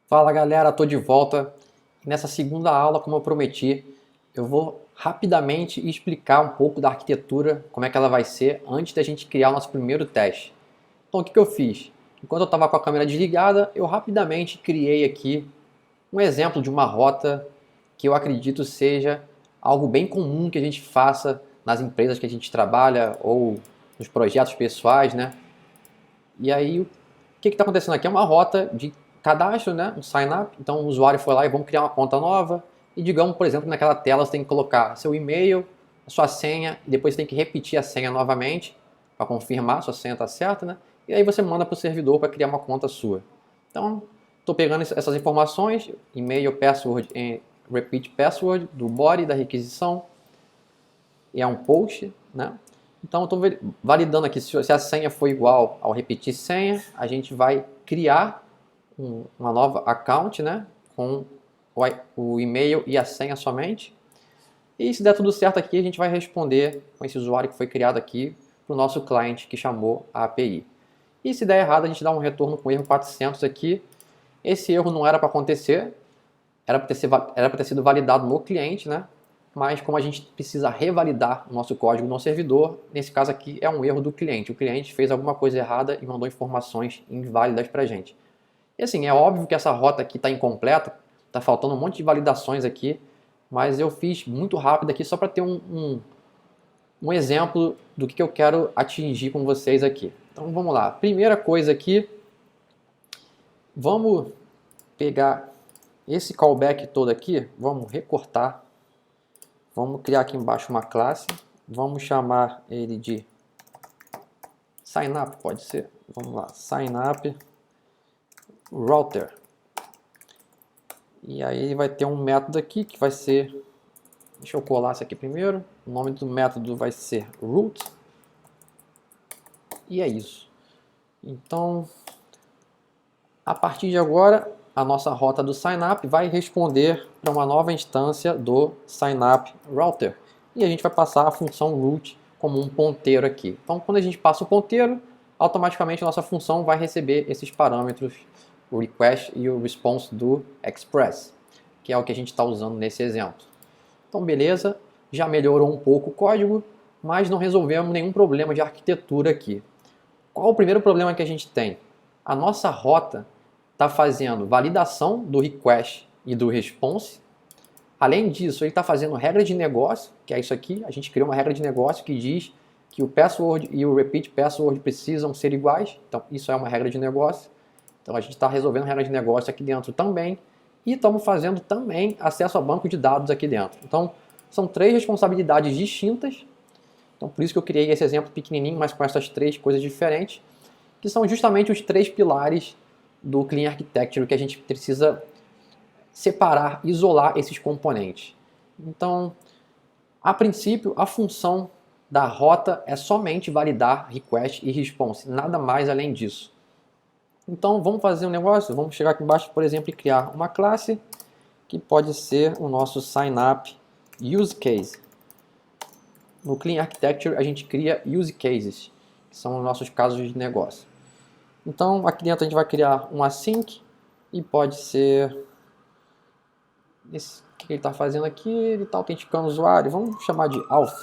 Fala galera, tô de volta. Nessa segunda aula, como eu prometi, eu vou rapidamente explicar um pouco da arquitetura, como é que ela vai ser, antes da gente criar o nosso primeiro teste. Então o que eu fiz? Enquanto eu estava com a câmera desligada, eu rapidamente criei aqui um exemplo de uma rota que eu acredito seja algo bem comum que a gente faça nas empresas que a gente trabalha ou nos projetos pessoais, né? E aí, o que está acontecendo aqui? É uma rota de cadastro, né? Um sign-up. Então, o usuário foi lá e vamos criar uma conta nova. E digamos, por exemplo, naquela tela você tem que colocar seu e-mail, a sua senha, e depois você tem que repetir a senha novamente para confirmar se a sua senha está certa, né? E aí você manda para o servidor para criar uma conta sua. Então, estou pegando essas informações, e-mail, password e repeat password do body da requisição, e é um post, né? Então, eu estou validando aqui se a senha for igual ao repetir senha, a gente vai criar uma nova account, né? Com o e-mail e a senha somente. E se der tudo certo aqui, a gente vai responder com esse usuário que foi criado aqui para o nosso cliente que chamou a API. E se der errado, a gente dá um retorno com erro 400 aqui. Esse erro não era para acontecer, era para ter sido validado no cliente, né? Mas como a gente precisa revalidar o nosso código no servidor, nesse caso aqui é um erro do cliente. O cliente fez alguma coisa errada e mandou informações inválidas para a gente. E assim, é óbvio que essa rota aqui está incompleta, está faltando um monte de validações aqui, mas eu fiz muito rápido aqui só para ter um exemplo do que eu quero atingir com vocês aqui. Então vamos lá. Primeira coisa aqui, vamos pegar esse callback todo aqui, vamos recortar, vamos criar aqui embaixo uma classe, vamos chamar ele de signup, pode ser? Vamos lá, signup router. E aí vai ter um método aqui que vai ser, deixa eu colar isso aqui primeiro, o nome do método vai ser root, e é isso. Então, a partir de agora, a nossa rota do signup vai responder para uma nova instância do signup router. E a gente vai passar a função root como um ponteiro aqui. Então, quando a gente passa o ponteiro, automaticamente a nossa função vai receber esses parâmetros, o request e o response do express, que é o que a gente está usando nesse exemplo. Então, beleza, já melhorou um pouco o código, mas não resolvemos nenhum problema de arquitetura aqui. Qual o primeiro problema que a gente tem? A nossa rota está fazendo validação do request e do response. Além disso, ele está fazendo regra de negócio, que é isso aqui. A gente criou uma regra de negócio que diz que o password e o repeat password precisam ser iguais. Então, isso é uma regra de negócio. Então, a gente está resolvendo regra de negócio aqui dentro também. E estamos fazendo também acesso a banco de dados aqui dentro. Então, são três responsabilidades distintas. Então, por isso que eu criei esse exemplo pequenininho, mas com essas três coisas diferentes, que são justamente os três pilares do Clean Architecture que a gente precisa separar, isolar esses componentes. Então, a princípio, a função da rota é somente validar request e response, nada mais além disso. Então, vamos fazer um negócio, vamos chegar aqui embaixo, por exemplo, e criar uma classe que pode ser o nosso signup use case. No Clean Architecture, a gente cria use cases, que são os nossos casos de negócio. Então, aqui dentro a gente vai criar um async e pode ser esse que ele está fazendo aqui, ele está autenticando o usuário, vamos chamar de auth.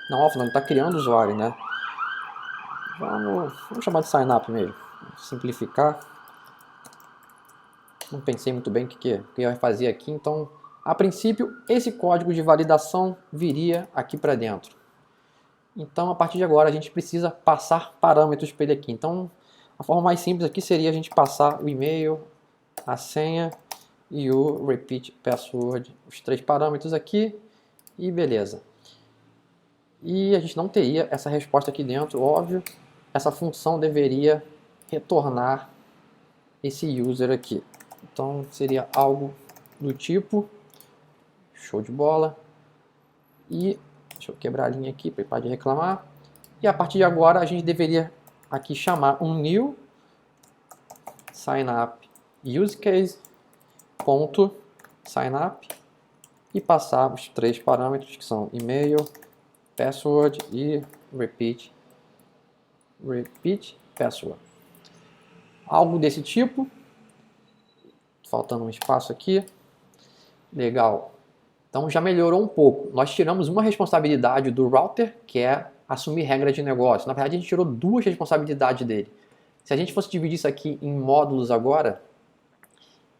Não, auth não, ele está criando o usuário, né? Vamos chamar de signup mesmo, simplificar. Não pensei muito bem o que eu ia fazer aqui, então, a princípio, esse código de validação viria aqui para dentro. Então, a partir de agora, a gente precisa passar parâmetros para ele aqui. Então, a forma mais simples aqui seria a gente passar o e-mail, a senha e o repeat password, os três parâmetros aqui, e beleza. E a gente não teria essa resposta aqui dentro, óbvio. Essa função deveria retornar esse user aqui. Então, seria algo do tipo, show de bola, e deixa eu quebrar a linha aqui para ele parar de reclamar. E a partir de agora a gente deveria aqui chamar um new signup use case ponto signup e passar os três parâmetros que são e-mail, password e repeat password. Algo desse tipo. faltando um espaço aqui. Legal. Então já melhorou um pouco. Nós tiramos uma responsabilidade do router, que é assumir regra de negócio. Na verdade, a gente tirou duas responsabilidades dele. Se a gente fosse dividir isso aqui em módulos agora,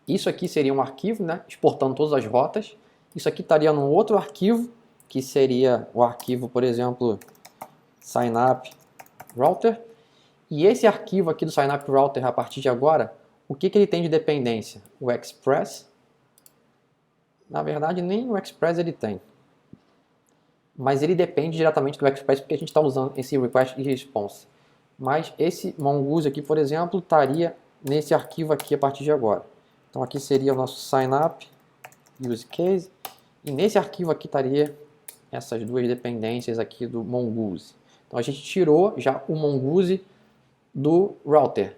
isso aqui seria um arquivo, né, exportando todas as rotas. Isso aqui estaria num outro arquivo, que seria o arquivo, por exemplo, Synapse Router. E esse arquivo aqui do Synapse Router, a partir de agora, o que ele tem de dependência? O Express. Na verdade, nem o Express ele tem. Mas ele depende diretamente do Express, porque a gente está usando esse Request e Response. Mas esse Mongoose aqui, por exemplo, estaria nesse arquivo aqui a partir de agora. Então aqui seria o nosso Synapse Use Case. E nesse arquivo aqui estaria essas duas dependências aqui do Mongoose. Então a gente tirou já o Mongoose do router.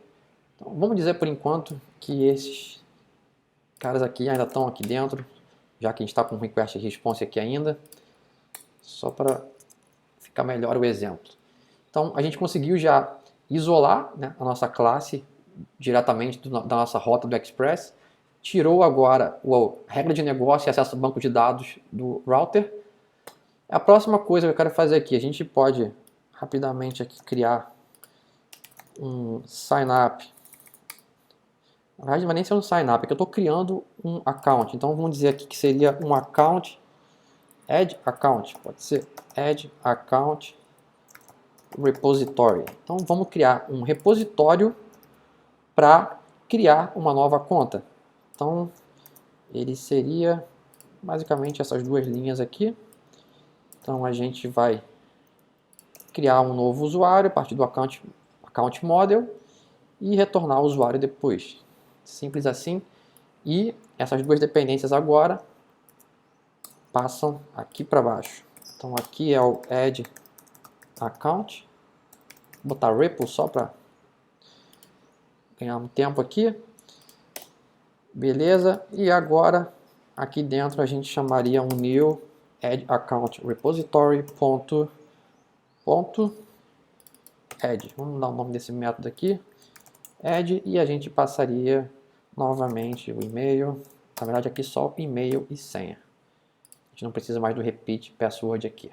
Então, vamos dizer por enquanto que esses caras aqui ainda estão aqui dentro, já que a gente está com Request e Response aqui ainda, só para ficar melhor o exemplo. Então a gente conseguiu já isolar, né, a nossa classe diretamente da nossa rota do Express, tirou agora a regra de negócio e acesso ao banco de dados do router. A próxima coisa que eu quero fazer aqui, a gente pode rapidamente aqui criar um Synapse. Na verdade, não vai nem ser um Synapse, é que eu estou criando um account. Então vamos dizer aqui que seria um account, add account, pode ser add account repository. Então vamos criar um repositório para criar uma nova conta. Então ele seria basicamente essas duas linhas aqui. Então a gente vai criar um novo usuário a partir do account model e retornar o usuário depois. Simples assim. E essas duas dependências agora passam aqui para baixo. Então aqui é o add account. Vou botar repo só para ganhar um tempo aqui. Beleza. E agora aqui dentro a gente chamaria um new add account repository add. Vamos dar o nome desse método aqui. Add, e a gente passaria novamente o e-mail. Na verdade aqui só e-mail e senha. A gente não precisa mais do repeat password aqui.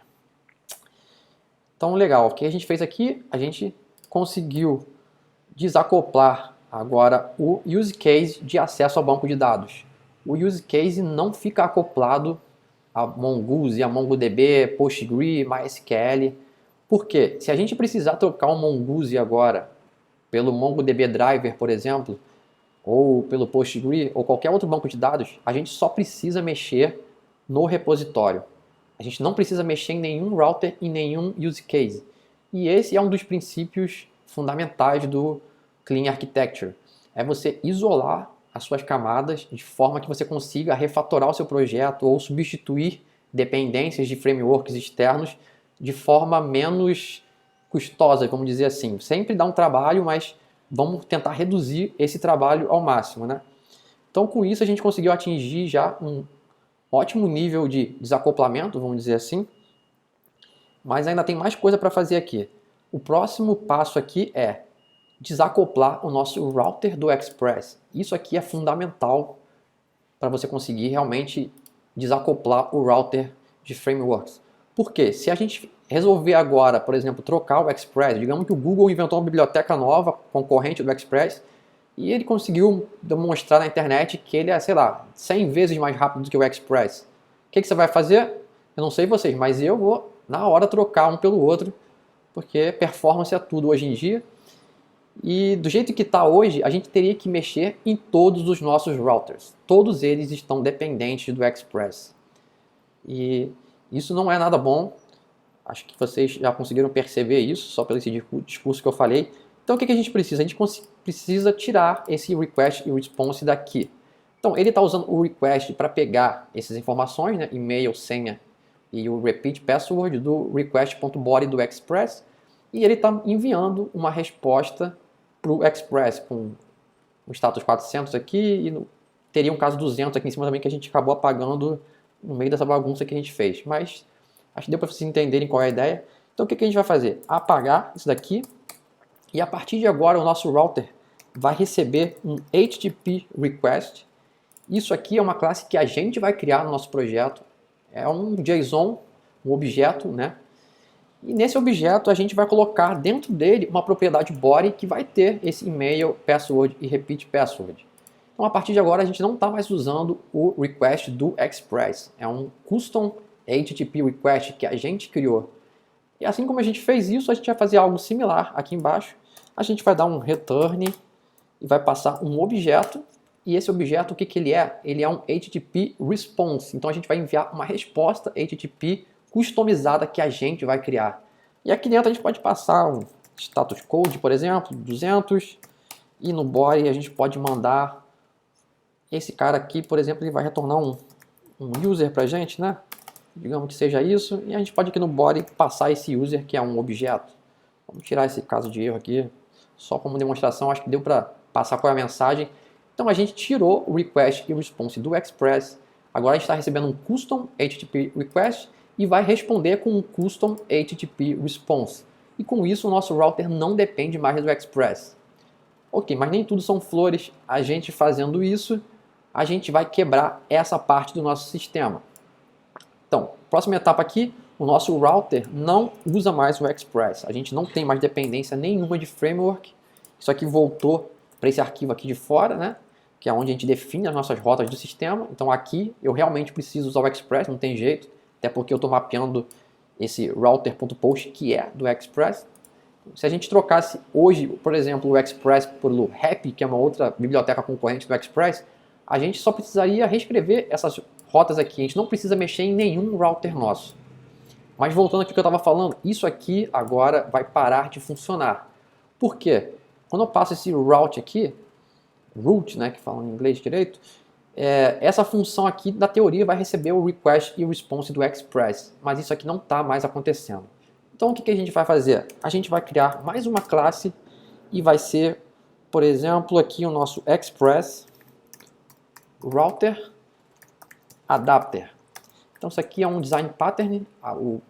Então legal, o que a gente fez aqui? A gente conseguiu desacoplar agora o use case de acesso ao banco de dados. O use case não fica acoplado a Mongoose, a MongoDB, Postgre, MySQL. Por quê? Se a gente precisar trocar um Mongoose agora pelo MongoDB Driver, por exemplo, ou pelo Postgre, ou qualquer outro banco de dados, a gente só precisa mexer no repositório. A gente não precisa mexer em nenhum router e nenhum use case. E esse é um dos princípios fundamentais do Clean Architecture. É você isolar as suas camadas de forma que você consiga refatorar o seu projeto ou substituir dependências de frameworks externos de forma menos custosa, vamos dizer assim. Sempre dá um trabalho, mas vamos tentar reduzir esse trabalho ao máximo, né? Então, com isso, a gente conseguiu atingir já um ótimo nível de desacoplamento, vamos dizer assim. Mas ainda tem mais coisa para fazer aqui. O próximo passo aqui é desacoplar o nosso router do Express. Isso aqui é fundamental para você conseguir realmente desacoplar o router de frameworks. Por quê? Se a gente resolver agora, por exemplo, trocar o Express, digamos que o Google inventou uma biblioteca nova, concorrente do Express, e ele conseguiu demonstrar na internet que ele é, sei lá, 100 vezes mais rápido do que o Express. O que você vai fazer? Eu não sei vocês, mas eu vou, na hora, trocar um pelo outro, porque performance é tudo hoje em dia. E do jeito que está hoje, a gente teria que mexer em todos os nossos routers. Todos eles estão dependentes do Express. E isso não é nada bom. Acho que vocês já conseguiram perceber isso, só pelo esse discurso que eu falei. Então o que a gente precisa? A gente precisa tirar esse request e response daqui. Então ele está usando o request para pegar essas informações, né, e-mail, senha e o repeat password do request.body do Express. E ele está enviando uma resposta para o Express com o status 400 aqui e teria um caso 200 aqui em cima também que a gente acabou apagando no meio dessa bagunça que a gente fez. Mas acho que deu para vocês entenderem qual é a ideia. Então o que a gente vai fazer? Apagar isso daqui e a partir de agora o nosso router vai receber um HTTP request Isso aqui é uma classe que a gente vai criar no nosso projeto. É um JSON, um objeto, né? E nesse objeto a gente vai colocar dentro dele uma propriedade body que vai ter esse email, password e repeat password. Então a partir de agora a gente não está mais usando o request do Express. É um custom HTTP request que a gente criou. E assim como a gente fez isso, a gente vai fazer algo similar aqui embaixo. A gente vai dar um return e vai passar um objeto. E esse objeto, o que, que ele é? Ele é um HTTP response. Então a gente vai enviar uma resposta HTTP customizada que a gente vai criar. E aqui dentro a gente pode passar um status code, por exemplo, 200. E no body a gente pode mandar esse cara aqui, por exemplo, ele vai retornar um user para a gente, né? Digamos que seja isso. E a gente pode aqui no body passar esse user que é um objeto. Vamos tirar esse caso de erro aqui, só como demonstração. Acho que deu para passar qual é a mensagem. Então a gente tirou o request e o response do Express. Agora a gente está recebendo um custom HTTP request e vai responder com um custom HTTP response. E com isso o nosso router não depende mais do Express. Ok, mas nem tudo são flores. A gente fazendo isso, a gente vai quebrar essa parte do nosso sistema. Então, próxima etapa aqui, o nosso router não usa mais o Express. A gente não tem mais dependência nenhuma de framework. Isso aqui voltou para esse arquivo aqui de fora, né? Que é onde a gente define as nossas rotas do sistema. Então aqui eu realmente preciso usar o Express, não tem jeito, até porque eu estou mapeando esse router.post que é do Express. Se a gente trocasse hoje, por exemplo, o Express pelo Happy, que é uma outra biblioteca concorrente do Express, a gente só precisaria reescrever essas rotas aqui. A gente não precisa mexer em nenhum router nosso. Mas voltando aqui ao que eu estava falando, isso aqui agora vai parar de funcionar. Por quê? Quando eu passo esse route aqui, root, né, que fala em inglês direito, essa função aqui, na teoria, vai receber o request e o response do Express, mas isso aqui não está mais acontecendo. Então o que a gente vai fazer? A gente vai criar mais uma classe e vai ser, por exemplo, aqui o nosso Express Router Adapter. Então isso aqui é um design pattern, o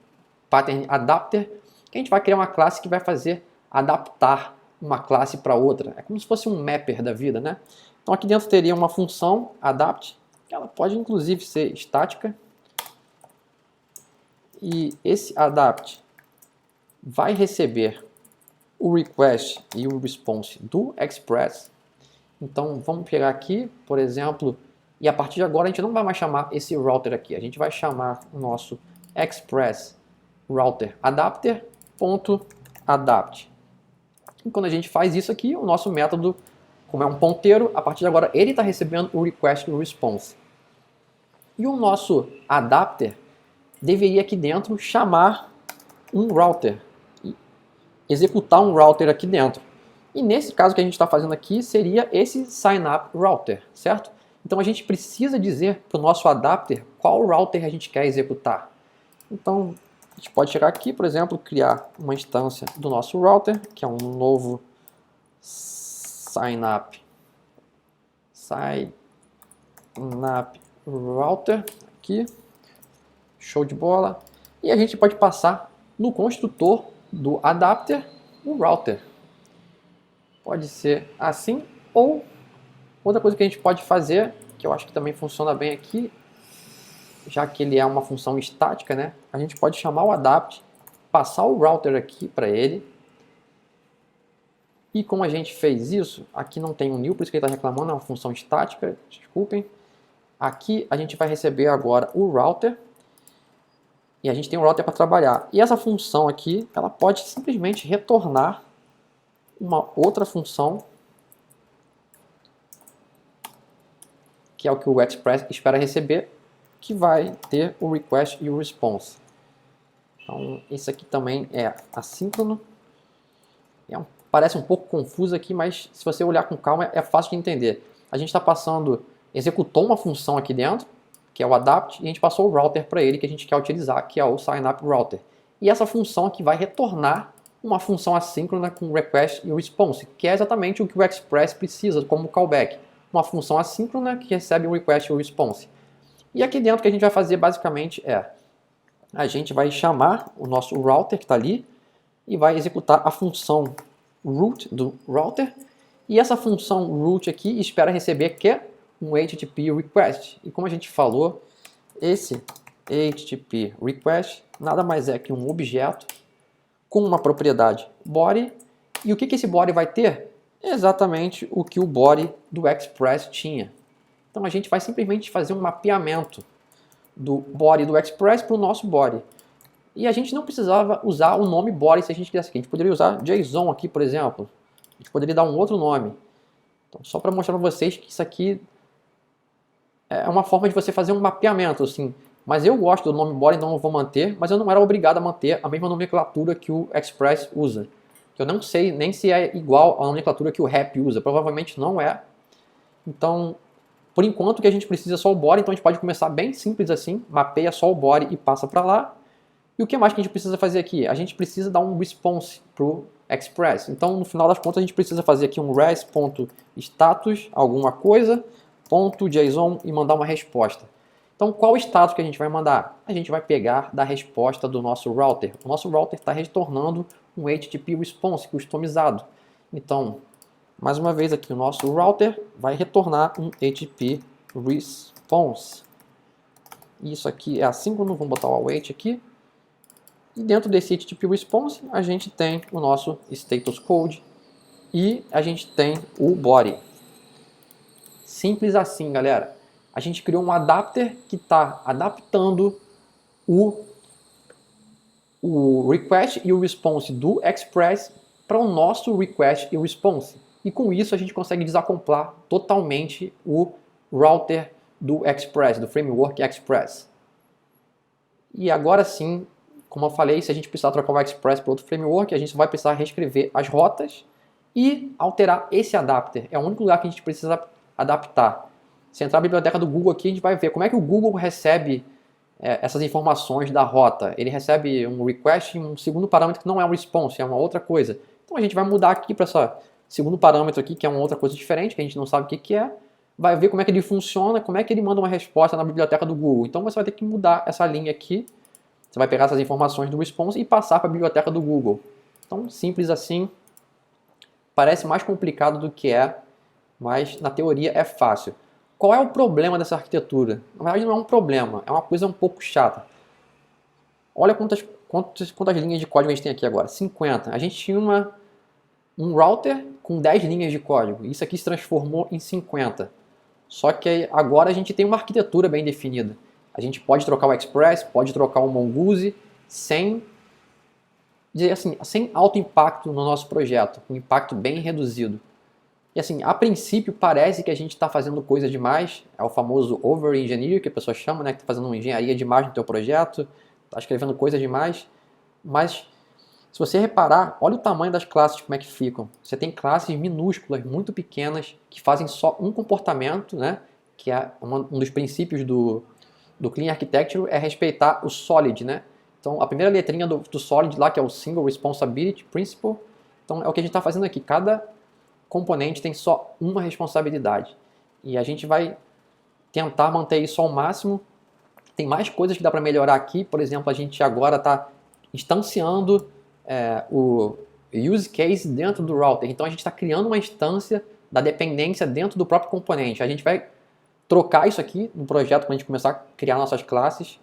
pattern adapter, que a gente vai criar uma classe que vai fazer adaptar uma classe para outra. É como se fosse um mapper da vida, né? Então aqui dentro teria uma função adapt, que ela pode inclusive ser estática. E esse adapt vai receber o request e o response do Express. Então vamos pegar aqui, por exemplo, e a partir de agora a gente não vai mais chamar esse router aqui, a gente vai chamar o nosso Express Router Adapter.adapt. E quando a gente faz isso aqui, o nosso método, como é um ponteiro, a partir de agora ele está recebendo o request e o response. E o nosso adapter deveria aqui dentro chamar um router, executar um router aqui dentro. E nesse caso que a gente está fazendo aqui seria esse sign-up router, certo? Então a gente precisa dizer para o nosso adapter qual router a gente quer executar. Então a gente pode chegar aqui, por exemplo, criar uma instância do nosso router, que é um novo sign-up router, aqui, show de bola. E a gente pode passar no construtor do adapter o router. Pode ser assim, ou outra coisa que a gente pode fazer, que eu acho que também funciona bem aqui, já que ele é uma função estática, né? A gente pode chamar o adapt, passar o router aqui para ele. E como a gente fez isso, aqui não tem um new, por isso que ele está reclamando, é uma função estática, desculpem. Aqui a gente vai receber agora o router, e a gente tem um router para trabalhar. E essa função aqui, ela pode simplesmente retornar uma outra função, que é o que o Express espera receber, que vai ter o request e o response. Então, esse aqui também é assíncrono. Parece um pouco confuso aqui, mas se você olhar com calma, é fácil de entender. A gente está passando, executou uma função aqui dentro, que é o adapt, e a gente passou o router para ele que a gente quer utilizar, que é o sign-up router. E essa função aqui vai retornar uma função assíncrona com request e response, que é exatamente o que o Express precisa como callback. Uma função assíncrona que recebe o request e o response. E aqui dentro o que a gente vai fazer basicamente a gente vai chamar o nosso router que está ali e vai executar a função root do router. E essa função root aqui espera receber que um HTTP request. E como a gente falou, esse HTTP request nada mais é que um objeto com uma propriedade body. E o que esse body vai ter? É exatamente o que o body do Express tinha. Então a gente vai simplesmente fazer um mapeamento do body do Express para o nosso body. E a gente não precisava usar o nome body se a gente quisesse. A gente poderia usar JSON aqui, por exemplo. A gente poderia dar um outro nome. Então, só para mostrar para vocês que isso aqui é uma forma de você fazer um mapeamento, assim. Mas eu gosto do nome body, então eu vou manter, mas eu não era obrigado a manter a mesma nomenclatura que o Express usa. Eu não sei nem se é igual à nomenclatura que o REP usa, provavelmente não é. Então, por enquanto que a gente precisa só o body, então a gente pode começar bem simples assim, mapeia só o body e passa para lá. E o que mais que a gente precisa fazer aqui? A gente precisa dar um response para o Express. Então, no final das contas, a gente precisa fazer aqui um res.status, alguma coisa, .json e mandar uma resposta. Então, qual o status que a gente vai mandar? A gente vai pegar da resposta do nosso router. O nosso router está retornando um HTTP response customizado. Então, mais uma vez aqui, o nosso router vai retornar um HTTP response. Isso aqui é assíncrono, vamos botar o await aqui. E dentro desse HTTP response, a gente tem o nosso status code e a gente tem o body. Simples assim, galera. A gente criou um adapter que está adaptando o request e o response do Express para o nosso request e response. E com isso a gente consegue desacoplar totalmente o router do Express, do framework Express. E agora sim, como eu falei, se a gente precisar trocar o Express para outro framework, a gente vai precisar reescrever as rotas e alterar esse adapter. É o único lugar que a gente precisa adaptar. Se entrar na biblioteca do Google aqui, a gente vai ver como é que o Google recebe essas informações da rota. Ele recebe um request e um segundo parâmetro que não é um response, é uma outra coisa. Então a gente vai mudar aqui para esse segundo parâmetro aqui, que é uma outra coisa diferente, que a gente não sabe o que é. Vai ver como é que ele funciona, como é que ele manda uma resposta na biblioteca do Google. Então você vai ter que mudar essa linha aqui. Você vai pegar essas informações do response e passar para a biblioteca do Google. Então, simples assim. Parece mais complicado do que é, mas na teoria é fácil. Qual é o problema dessa arquitetura? Na verdade não é um problema, é uma coisa um pouco chata. Olha quantas linhas de código a gente tem aqui agora, 50. A gente tinha um router com 10 linhas de código, isso aqui se transformou em 50. Só que agora a gente tem uma arquitetura bem definida. A gente pode trocar o Express, pode trocar o Mongoose sem alto impacto no nosso projeto, um impacto bem reduzido. E assim, a princípio parece que a gente está fazendo coisa demais, é o famoso over-engineer que a pessoa chama, né, que está fazendo uma engenharia demais no teu projeto, está escrevendo coisa demais, mas se você reparar, olha o tamanho das classes, como é que ficam. Você tem classes minúsculas, muito pequenas, que fazem só um comportamento, né, que é um dos princípios do Clean Architecture, é respeitar o Solid, né? Então, a primeira letrinha do Solid lá, que é o Single Responsibility Principle, então é o que a gente está fazendo aqui. Cada componente tem só uma responsabilidade. E a gente vai tentar manter isso ao máximo. Tem mais coisas que dá para melhorar aqui. Por exemplo, a gente agora está instanciando o use case dentro do router. Então, a gente está criando uma instância da dependência dentro do próprio componente. A gente vai trocar isso aqui no projeto quando a gente começar a criar nossas classes.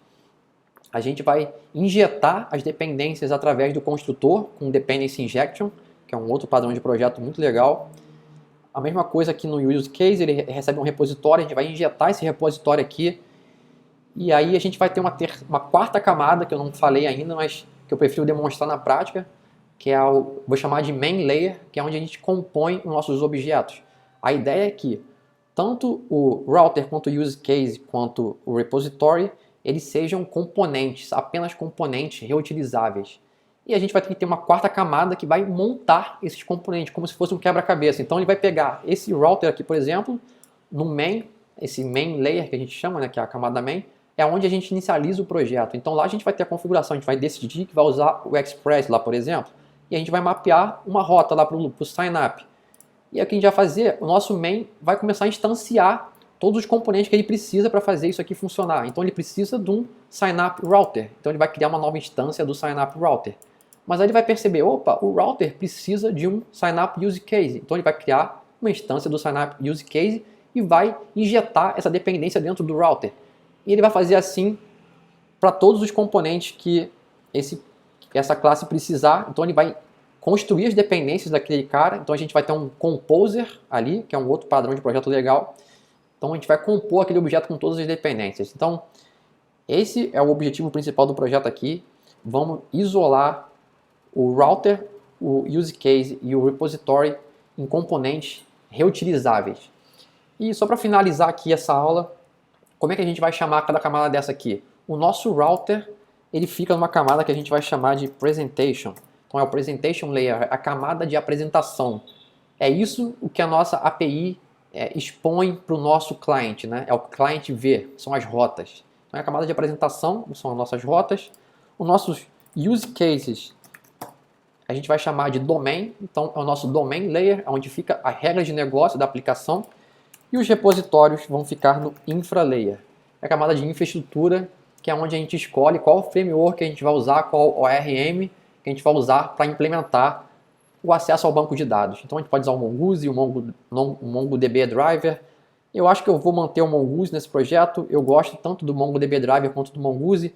A gente vai injetar as dependências através do construtor com Dependency Injection, que é um outro padrão de projeto muito legal. A mesma coisa aqui no use case, ele recebe um repositório, a gente vai injetar esse repositório aqui, e aí a gente vai ter uma quarta camada, que eu não falei ainda, mas que eu prefiro demonstrar na prática, que é vou chamar de main layer, que é onde a gente compõe os nossos objetos. A ideia é que tanto o router, quanto o use case, quanto o repository, eles sejam componentes, apenas componentes reutilizáveis. E a gente vai ter que ter uma quarta camada que vai montar esses componentes, como se fosse um quebra-cabeça. Então ele vai pegar esse router aqui, por exemplo, no main, esse main layer que a gente chama, né, que é a camada main, é onde a gente inicializa o projeto. Então lá a gente vai ter a configuração, a gente vai decidir que vai usar o Express lá, por exemplo, e a gente vai mapear uma rota lá para o sign-up. E aí o que a gente vai fazer, o nosso main vai começar a instanciar todos os componentes que ele precisa para fazer isso aqui funcionar. Então ele precisa de um sign-up router. Então ele vai criar uma nova instância do sign-up router. Mas aí ele vai perceber, opa, o router precisa de um sign-up use case. Então ele vai criar uma instância do sign-up use case e vai injetar essa dependência dentro do router. E ele vai fazer assim para todos os componentes que essa classe precisar. Então ele vai construir as dependências daquele cara. Então a gente vai ter um composer ali, que é um outro padrão de projeto legal. Então a gente vai compor aquele objeto com todas as dependências. Então esse é o objetivo principal do projeto aqui. Vamos isolar o router, o use case e o repository em componentes reutilizáveis. E só para finalizar aqui essa aula, como é que a gente vai chamar cada camada dessa aqui? O nosso router, ele fica numa camada que a gente vai chamar de presentation. Então é o presentation layer, a camada de apresentação. É isso o que a nossa API expõe para o nosso cliente, né? É o cliente ver, são as rotas. Então é a camada de apresentação, são as nossas rotas. Os nossos use cases, a gente vai chamar de domain. Então é o nosso domain layer, onde fica a regra de negócio da aplicação. E os repositórios vão ficar no infra layer. É a camada de infraestrutura, que é onde a gente escolhe qual framework que a gente vai usar, qual ORM que a gente vai usar para implementar o acesso ao banco de dados. Então a gente pode usar o Mongoose, o MongoDB Driver. Eu acho que eu vou manter o Mongoose nesse projeto. Eu gosto tanto do MongoDB Driver quanto do Mongoose.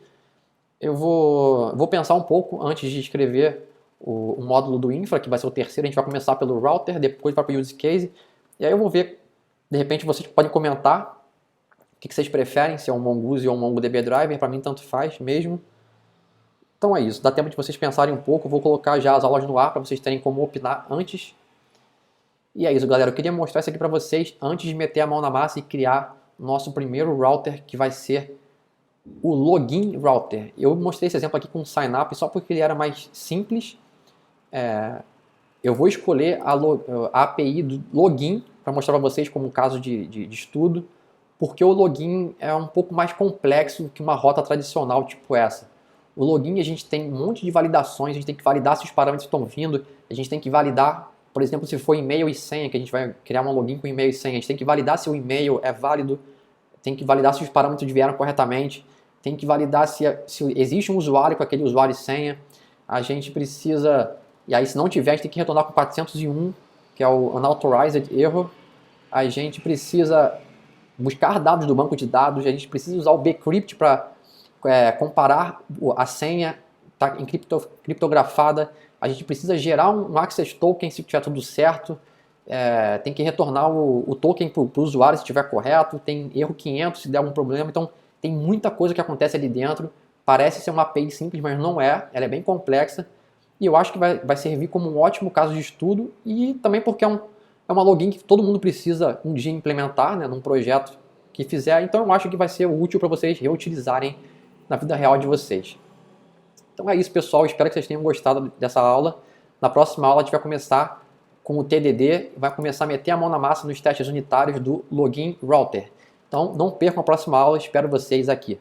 Eu vou pensar um pouco antes de escrever o módulo do infra, que vai ser o terceiro. A gente vai começar pelo router, depois vai para o use case. E aí eu vou ver, de repente vocês podem comentar o que vocês preferem, se é um Mongoose ou um MongoDB Driver. Para mim tanto faz mesmo. Então é isso, dá tempo de vocês pensarem um pouco. Eu vou colocar já as aulas no ar para vocês terem como opinar antes. E é isso, galera. Eu queria mostrar isso aqui para vocês antes de meter a mão na massa e criar o nosso primeiro router, que vai ser o login router. Eu mostrei esse exemplo aqui com o sign-up só porque ele era mais simples. Eu vou escolher a API do login para mostrar para vocês como um caso de estudo, porque o login é um pouco mais complexo que uma rota tradicional tipo essa. O login a gente tem um monte de validações, a gente tem que validar se os parâmetros estão vindo, a gente tem que validar, por exemplo, se for e-mail e senha, que a gente vai criar um login com e-mail e senha, a gente tem que validar se o e-mail é válido, tem que validar se os parâmetros vieram corretamente, tem que validar se existe um usuário com aquele usuário e senha, a gente precisa, e aí se não tiver a gente tem que retornar com 401, que é o unauthorized error, a gente precisa buscar dados do banco de dados, a gente precisa usar o bcrypt para comparar a senha, está criptografada, a gente precisa gerar um access token se tiver tudo certo, tem que retornar o token para o usuário se estiver correto, tem erro 500 se der algum problema, então tem muita coisa que acontece ali dentro, parece ser uma API simples, mas não é, ela é bem complexa, e eu acho que vai servir como um ótimo caso de estudo, e também porque é uma login que todo mundo precisa um dia implementar, né, num projeto que fizer, então eu acho que vai ser útil para vocês reutilizarem na vida real de vocês. Então é isso, pessoal, espero que vocês tenham gostado dessa aula. Na próxima aula a gente vai começar com o TDD, vai começar a meter a mão na massa nos testes unitários do login router. Então não percam a próxima aula, espero vocês aqui.